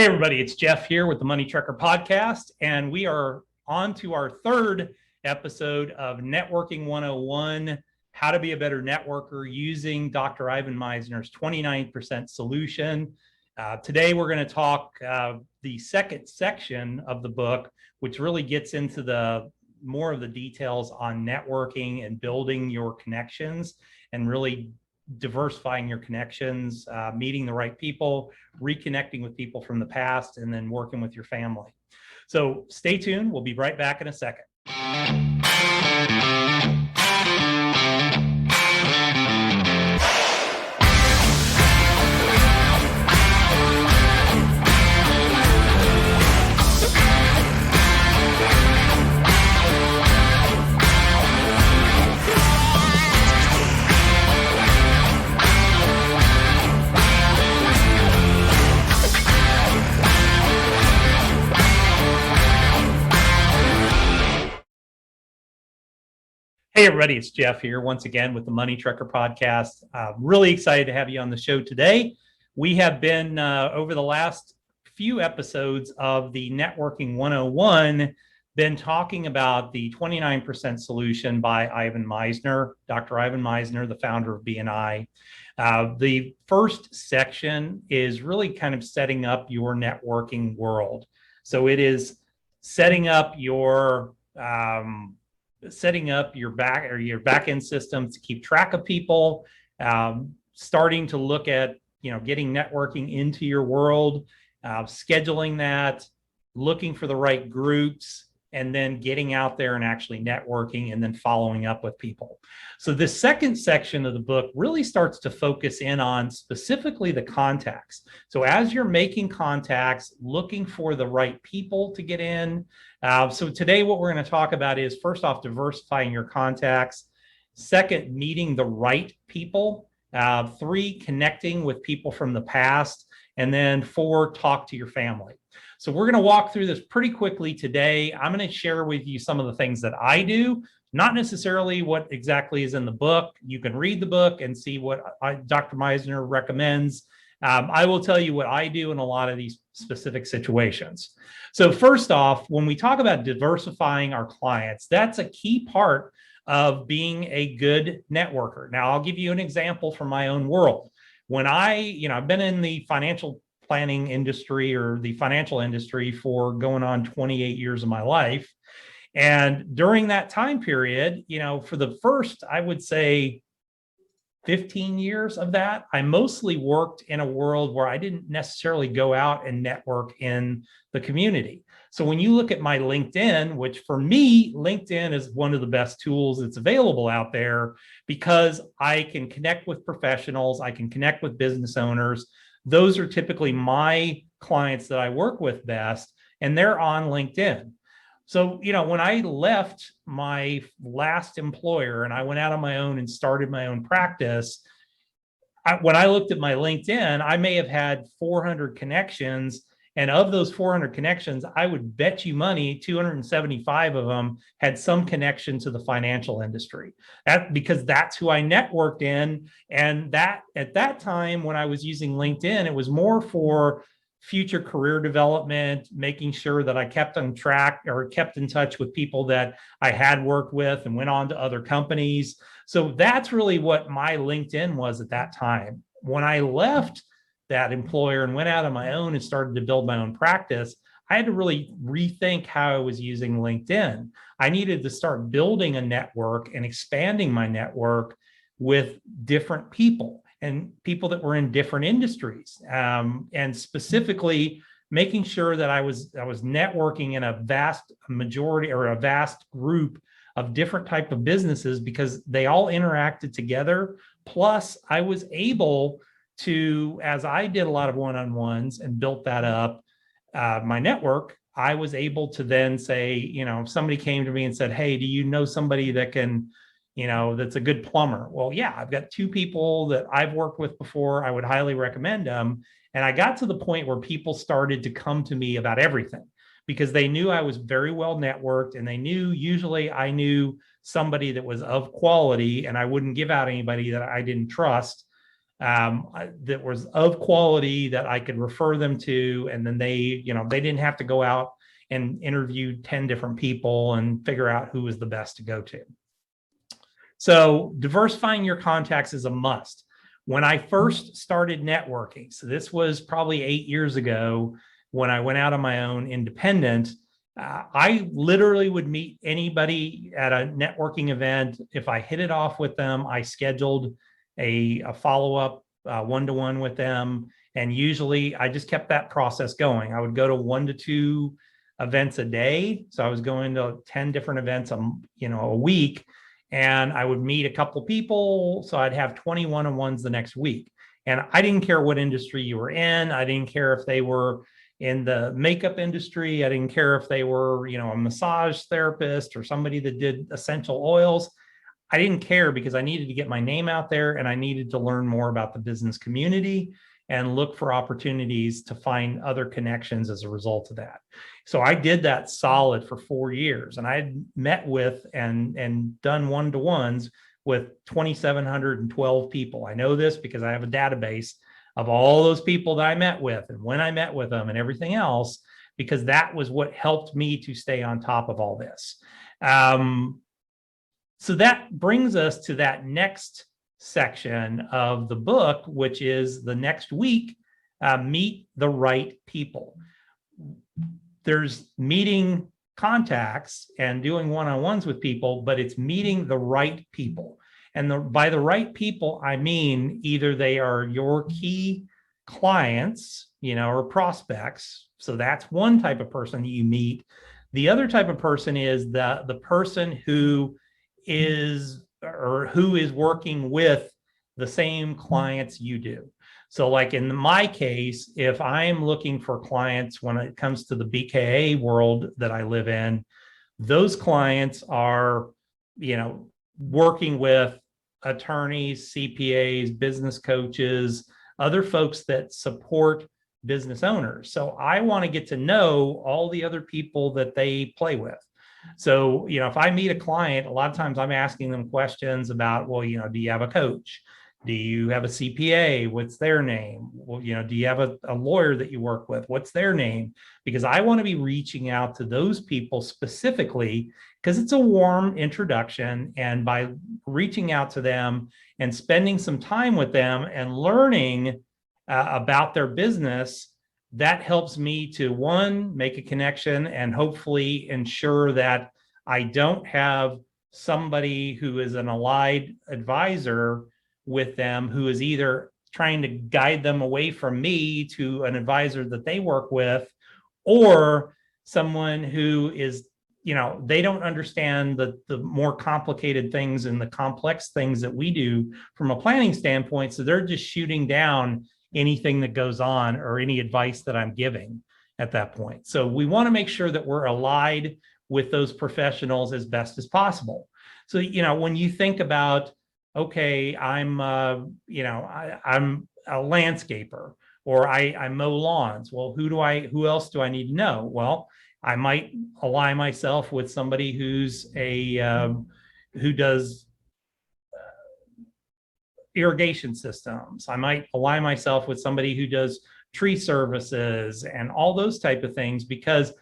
Hey, everybody, it's Jeff here with the Money Trekker podcast, and we are on to our third episode of Networking 101, How to Be a Better Networker using Dr. Ivan Misner's 29% solution. Today, we're going to talk the second section of the book, which really gets into the more of the details on networking and building your connections and really diversifying your connections, meeting the right people, reconnecting with people from the past, and then working with your family. So stay tuned. We'll be right back in a second. Hey, everybody, it's Jeff here once again with the Money Trekker podcast. Really excited to have you on the show today. We have been, over the last few episodes of the Networking 101, been talking about the 29% solution by Ivan Misner, Dr. Ivan Misner, the founder of BNI. The first section is really kind of setting up your networking world. So it is setting up your back end systems to keep track of people, starting to look at, getting networking into your world, scheduling that, looking for the right groups, and then getting out there and actually networking and then following up with people. So this second section of the book really starts to focus in on specifically the contacts. So as you're making contacts, looking for the right people to get in. So today what we're going to talk about is, first off, diversifying your contacts. Second, meeting the right people. 3, connecting with people from the past. And then 4, talk to your family. So we're going to walk through this pretty quickly today. I'm going to share with you some of the things that I do, not necessarily what exactly is in the book. You can read the book and see what Dr. Misner recommends. I will tell you what I do in a lot of these specific situations. So first off, when we talk about diversifying our clients, that's a key part of being a good networker. Now, I'll give you an example from my own world. When I've been in the financial planning industry or the financial industry for going on 28 years of my life. And during that time period, for the first, I would say 15 years of that, I mostly worked in a world where I didn't necessarily go out and network in the community. So when you look at my LinkedIn, which for me, LinkedIn is one of the best tools that's available out there because I can connect with professionals, I can connect with business owners. Those are typically my clients that I work with best, and they're on LinkedIn. So, when I left my last employer and I went out on my own and started my own practice, when I looked at my LinkedIn, I may have had 400 connections. And of those 400 connections, I would bet you money 275 of them had some connection to the financial industry. Because that's who I networked in. And that at that time, when I was using LinkedIn, it was more for future career development, making sure that I kept on track or kept in touch with people that I had worked with and went on to other companies. So that's really what my LinkedIn was at that time. When I left that employer and went out on my own and started to build my own practice, I had to really rethink how I was using LinkedIn. I needed to start building a network and expanding my network with different people and people that were in different industries, and specifically making sure that I was networking in a vast majority or a vast group of different type of businesses because they all interacted together. Plus, I was able to, as I did a lot of one-on-ones and built that up, my network, I was able to then say, if somebody came to me and said, hey, do you know somebody that can, that's a good plumber? Well, yeah, I've got 2 people that I've worked with before. I would highly recommend them. And I got to the point where people started to come to me about everything because they knew I was very well networked, and they knew usually I knew somebody that was of quality and I wouldn't give out anybody that I didn't trust. that was of quality that I could refer them to. And then they didn't have to go out and interview 10 different people and figure out who was the best to go to. So diversifying your contacts is a must. When I first started networking, so this was probably 8 years ago when I went out on my own independent, I literally would meet anybody at a networking event. If I hit it off with them, I scheduled a follow-up one-to-one with them. And usually I just kept that process going. I would go to 1 to 2 events a day. So I was going to 10 different events a week, and I would meet a couple people. So I'd have 20 one-on-ones the next week. And I didn't care what industry you were in. I didn't care if they were in the makeup industry. I didn't care if they were, a massage therapist or somebody that did essential oils. I didn't care, because I needed to get my name out there and I needed to learn more about the business community and look for opportunities to find other connections as a result of that. So I did that solid for 4 years, and I had met with and done one-to-ones with 2,712 people. I know this because I have a database of all those people that I met with and when I met with them and everything else, because that was what helped me to stay on top of all this. So that brings us to that next section of the book, which is the next week, meet the right people. There's meeting contacts and doing one-on-ones with people, but it's meeting the right people. And by the right people, I mean either they are your key clients, or prospects. So that's one type of person you meet. The other type of person is the person who is working with the same clients you do. So like in my case, if I'm looking for clients when it comes to the BKA world that I live in, those clients are, working with attorneys, CPAs, business coaches, other folks that support business owners. So I want to get to know all the other people that they play with. So, if I meet a client, a lot of times I'm asking them questions about, well, do you have a coach? Do you have a CPA? What's their name? Well, do you have a lawyer that you work with? What's their name? Because I want to be reaching out to those people specifically, because it's a warm introduction. And by reaching out to them and spending some time with them and learning about their business, that helps me to, one, make a connection and hopefully ensure that I don't have somebody who is an allied advisor with them who is either trying to guide them away from me to an advisor that they work with, or someone who is, they don't understand the more complicated things and the complex things that we do from a planning standpoint. So they're just shooting down anything that goes on or any advice that I'm giving at that point. So we want to make sure that we're allied with those professionals as best as possible. So, when you think about, okay, I'm a landscaper, or I mow lawns. Well, who else do I need to know? Well, I might ally myself with somebody who does irrigation systems. I might ally myself with somebody who does tree services and all those type of things, because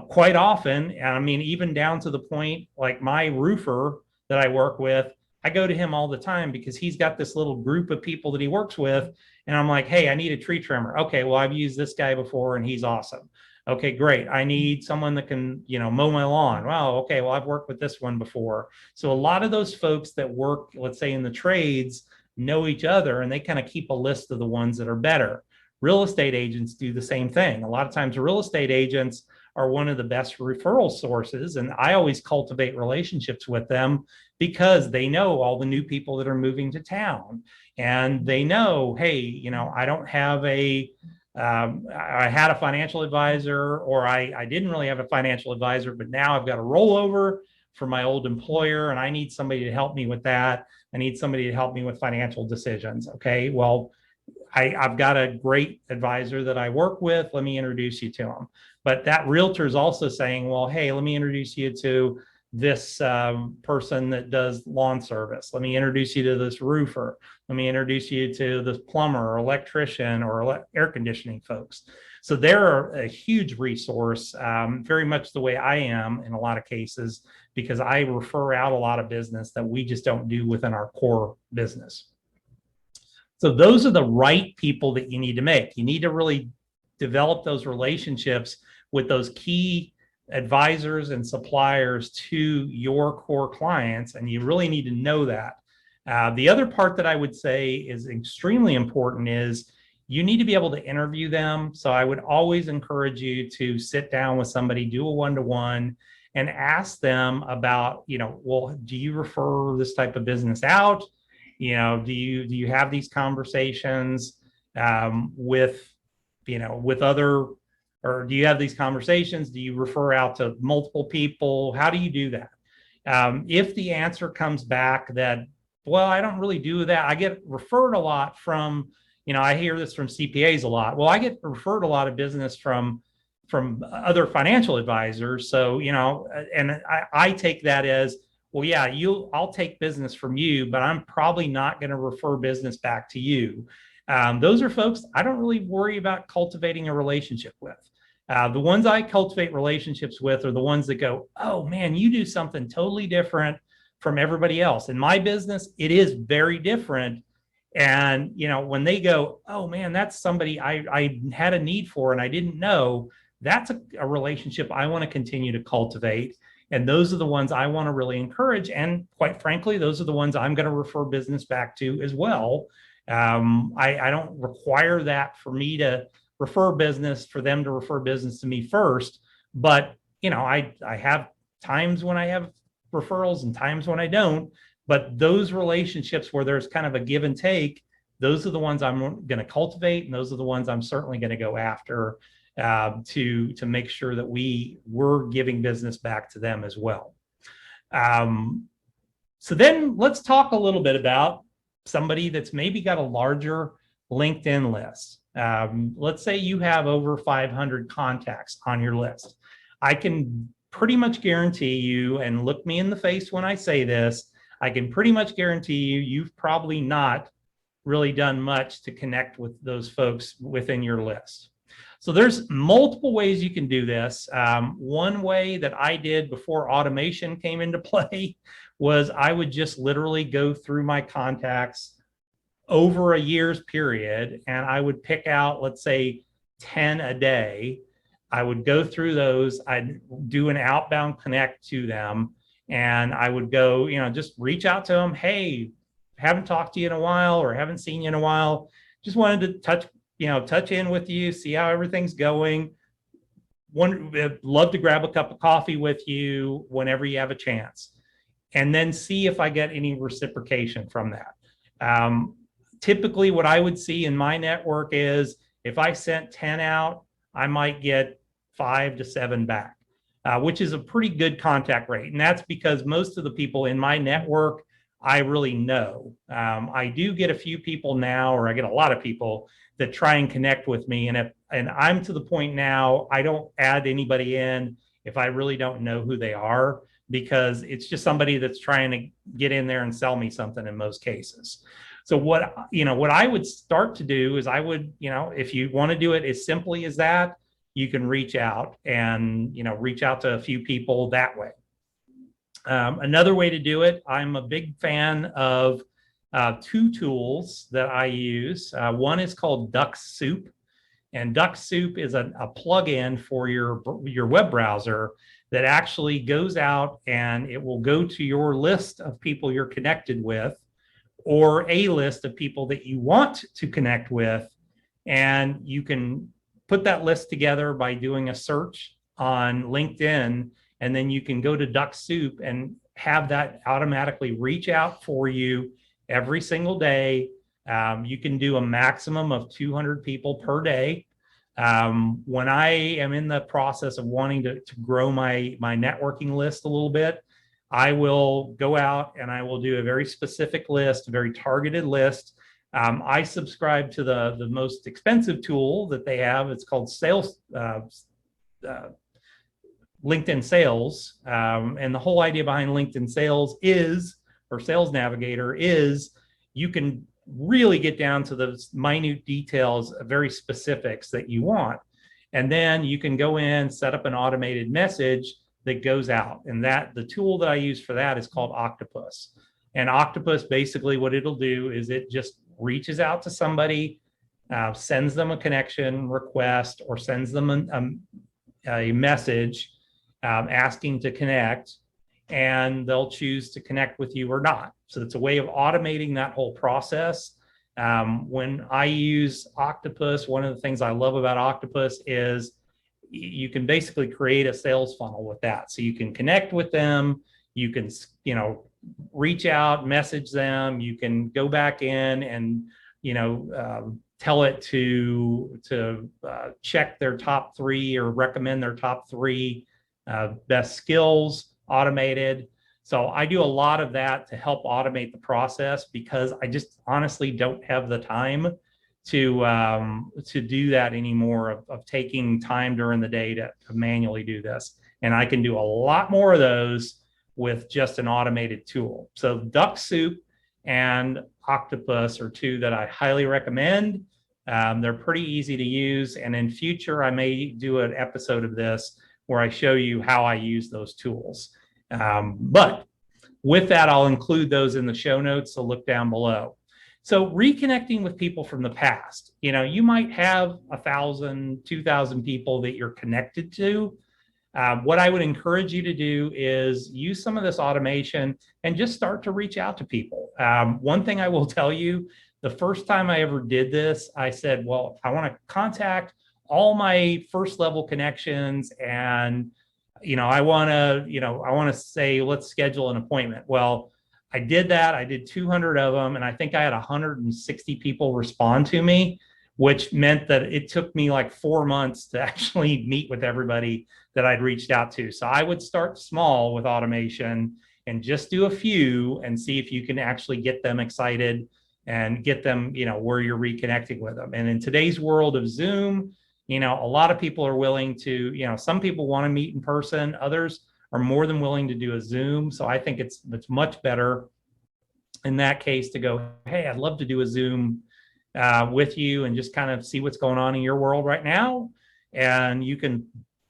quite often, even down to the point, like my roofer that I work with, I go to him all the time because he's got this little group of people that he works with. And I'm like, hey, I need a tree trimmer. Okay, well, I've used this guy before and he's awesome. Okay, great. I need someone that can, mow my lawn. Wow, okay, well, I've worked with this one before. So a lot of those folks that work, let's say in the trades, know each other, and they kind of keep a list of the ones that are better. Real estate agents do the same thing. A lot of times real estate agents are one of the best referral sources, and I always cultivate relationships with them because they know all the new people that are moving to town, and they know, hey, I don't have I had a financial advisor, or I didn't really have a financial advisor, but now I've got a rollover for my old employer and I need somebody to help me with that. I need somebody to help me with financial decisions. Okay, well, I've got a great advisor that I work with. Let me introduce you to him. But that realtor is also saying, well, hey, let me introduce you to this person that does lawn service. Let me introduce you to this roofer. Let me introduce you to this plumber or electrician or air conditioning folks. So they're a huge resource, very much the way I am in a lot of cases, because I refer out a lot of business that we just don't do within our core business. So those are the right people that you need to make. You need to really develop those relationships with those key advisors and suppliers to your core clients, and you really need to know that. The other part that I would say is extremely important is you need to be able to interview them. So I would always encourage you to sit down with somebody, do a one-to-one, and ask them about, well, do you refer this type of business out? Do you have these conversations with other, or do you have these conversations? Do you refer out to multiple people? How do you do that? If the answer comes back that, well, I don't really do that. I get referred a lot from, I hear this from CPAs a lot. Well, I get referred a lot of business from other financial advisors. So, and I take that as, well, yeah, I'll take business from you, but I'm probably not going to refer business back to you. Those are folks I don't really worry about cultivating a relationship with. The ones I cultivate relationships with are the ones that go, oh man, you do something totally different from everybody else. In my business, it is very different. And, when they go, oh man, that's somebody I had a need for and I didn't know, that's a relationship I want to continue to cultivate. And those are the ones I want to really encourage. And quite frankly, those are the ones I'm going to refer business back to as well. I don't require that for me to refer business, for them to refer business to me first. But, I have times when I have referrals and times when I don't. But those relationships where there's kind of a give and take, those are the ones I'm going to cultivate. And those are the ones I'm certainly going to go after to make sure that we're giving business back to them as well. So then let's talk a little bit about somebody that's maybe got a larger LinkedIn list. Let's say you have over 500 contacts on your list. I can pretty much guarantee you, and look me in the face when I say this, I can pretty much guarantee you've probably not really done much to connect with those folks within your list. So there's multiple ways you can do this. One way that I did before automation came into play was I would just literally go through my contacts over a year's period, and I would pick out, let's say, 10 a day. I would go through those. I'd do an outbound connect to them. And I would go, just reach out to them. Hey, haven't talked to you in a while, or haven't seen you in a while. Just wanted to touch in with you, see how everything's going. Love to grab a cup of coffee with you whenever you have a chance. And then see if I get any reciprocation from that. Typically, what I would see in my network is if I sent 10 out, I might get 5 to 7 back. Which is a pretty good contact rate. And that's because most of the people in my network, I really know. I do get a few people now, or I get a lot of people that try and connect with me. And I'm to the point now, I don't add anybody in if I really don't know who they are, because it's just somebody that's trying to get in there and sell me something in most cases. So what I would start to do is I would, if you want to do it as simply as that, you can reach out and, reach out to a few people that way. Another way to do it, I'm a big fan of 2 tools that I use. One is called Duck Soup, and Duck Soup is a plugin for your web browser that actually goes out and it will go to your list of people you're connected with, or a list of people that you want to connect with, and you can put that list together by doing a search on LinkedIn, and then you can go to Duck Soup and have that automatically reach out for you every single day. You can do a maximum of 200 people per day. When I am in the process of wanting to grow my networking list a little bit, I will go out and I will do a very specific list, a very targeted list. I subscribe to the most expensive tool that they have. It's called LinkedIn Sales. And the whole idea behind LinkedIn Sales is, or Sales Navigator is, you can really get down to those minute details, very specifics that you want. And then you can go in, set up an automated message that goes out. And that the tool that I use for that is called Octopus. And Octopus, basically what it'll do is it just reaches out to somebody, sends them a connection request, or sends them a message asking to connect, and they'll choose to connect with you or not. So it's a way of automating that whole process. When I use Octopus, one of the things I love about Octopus is you can basically create a sales funnel with that. So you can connect with them, you can, reach out, message them, you can go back in and, tell it to check their top 3 or recommend their top 3 best skills automated. So I do a lot of that to help automate the process, because I just honestly don't have the time to do that anymore, of taking time during the day to manually do this. And I can do a lot more of those with just an automated tool. So Duck Soup and Octopus are 2 that I highly recommend. They're pretty easy to use. And in future, I may do an episode of this where I show you how I use those tools. But with that, I'll include those in the show notes, so look down below. So reconnecting with people from the past, you might have 1,000, 2,000 people that you're connected to. What I would encourage you to do is use some of this automation and just start to reach out to people. One thing I will tell you, the first time I ever did this, I said, well, I want to contact all my first level connections, and I want to say, let's schedule an appointment. Well, I did that. I did 200 of them, and I think I had 160 people respond to me, which meant that it took me like 4 months to actually meet with everybody that I'd reached out to. So I would start small with automation and just do a few and see if you can actually get them excited and get them, where you're reconnecting with them. And in today's world of Zoom, a lot of people are willing to, some people want to meet in person, others are more than willing to do a Zoom. So I think it's much better in that case to go, hey, I'd love to do a Zoom with you and just kind of see what's going on in your world right now. And you can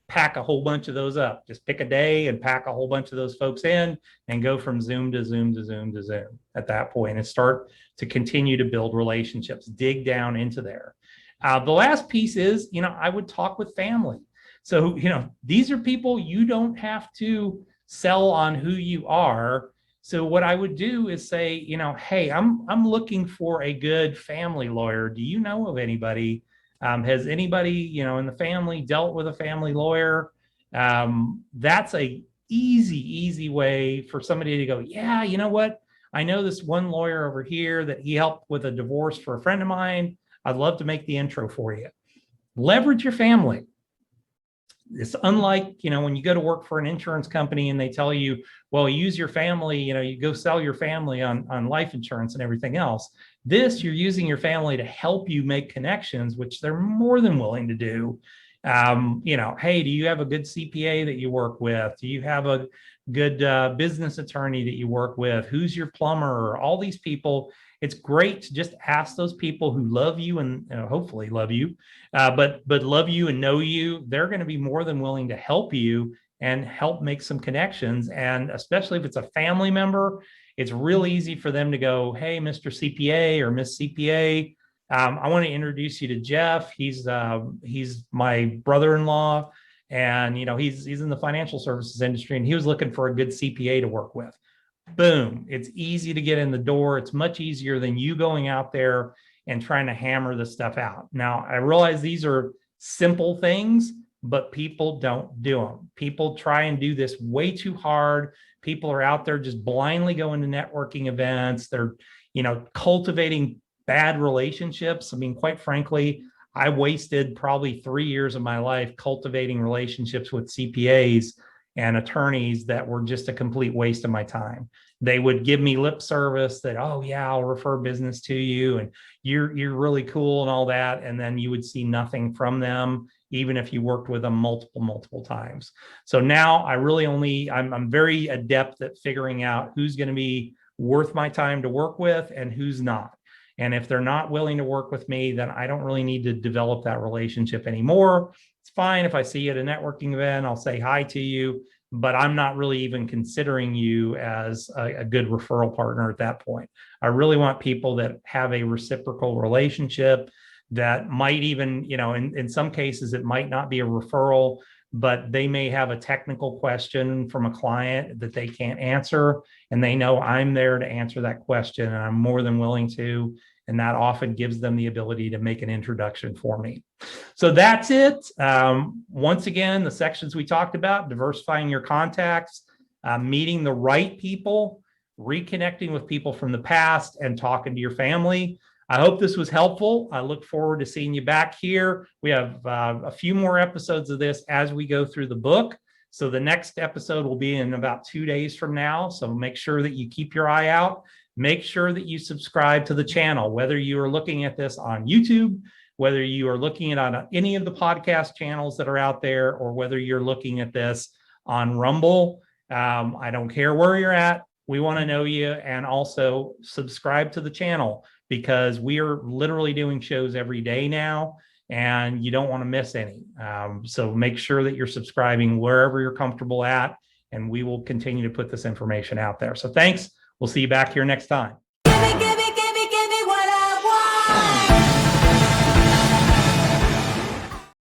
pack a whole bunch of those up. Just pick a day and pack a whole bunch of those folks in and go from Zoom to Zoom to Zoom to Zoom at that point, and start to continue to build relationships, dig down into there. The last piece is, I would talk with family. So, these are people you don't have to sell on who you are. So what I would do is say, hey, I'm looking for a good family lawyer. Do you know of anybody? Has anybody, in the family dealt with a family lawyer? That's a easy way for somebody to go, yeah, you know what? I know this one lawyer over here that he helped with a divorce for a friend of mine. I'd love to make the intro for you. Leverage your family. It's unlike, when you go to work for an insurance company and they tell you, well, use your family, you go sell your family on life insurance and everything else. This, you're using your family to help you make connections, which they're more than willing to do. Hey, do you have a good CPA that you work with? Do you have a good business attorney that you work with? Who's your plumber? All these people. It's great to just ask those people who love you and hopefully love you, but love you and know you. They're going to be more than willing to help you and help make some connections. And especially if it's a family member, it's real easy for them to go, hey, Mr. CPA or Miss CPA, I want to introduce you to Jeff. He's my brother-in-law, and he's in the financial services industry, and he was looking for a good CPA to work with. Boom. It's easy to get in the door. It's much easier than you going out there and trying to hammer this stuff out. Now, I realize these are simple things, but people don't do them. People try and do this way too hard. People are out there just blindly going to networking events. They're, cultivating bad relationships. I mean, quite frankly, I wasted probably 3 years of my life cultivating relationships with CPAs and attorneys that were just a complete waste of my time. They would give me lip service that, oh yeah, I'll refer business to you and you're really cool and all that. And then you would see nothing from them. even if you worked with them multiple times. So now I'm very adept at figuring out who's going to be worth my time to work with and who's not. And if they're not willing to work with me, then I don't really need to develop that relationship anymore. It's fine if I see you at a networking event, I'll say hi to you, but I'm not really even considering you as a good referral partner at that point. I really want people that have a reciprocal relationship that might even, in some cases, it might not be a referral, but they may have a technical question from a client that they can't answer, and they know I'm there to answer that question, and I'm more than willing to. And that often gives them the ability to make an introduction for me. So that's it. Once again, the sections we talked about: diversifying your contacts, meeting the right people, reconnecting with people from the past, and talking to your family. I hope this was helpful. I look forward to seeing you back here. We have a few more episodes of this as we go through the book. So the next episode will be in about 2 days from now. So make sure that you keep your eye out. Make sure that you subscribe to the channel, whether you are looking at this on YouTube, whether you are looking at on any of the podcast channels that are out there, or whether you're looking at this on Rumble. I don't care where you're at. We want to know you, and also subscribe to the channel, because we are literally doing shows every day now, and you don't want to miss any. So make sure that you're subscribing wherever you're comfortable at, and we will continue to put this information out there. So thanks. We'll see you back here next time.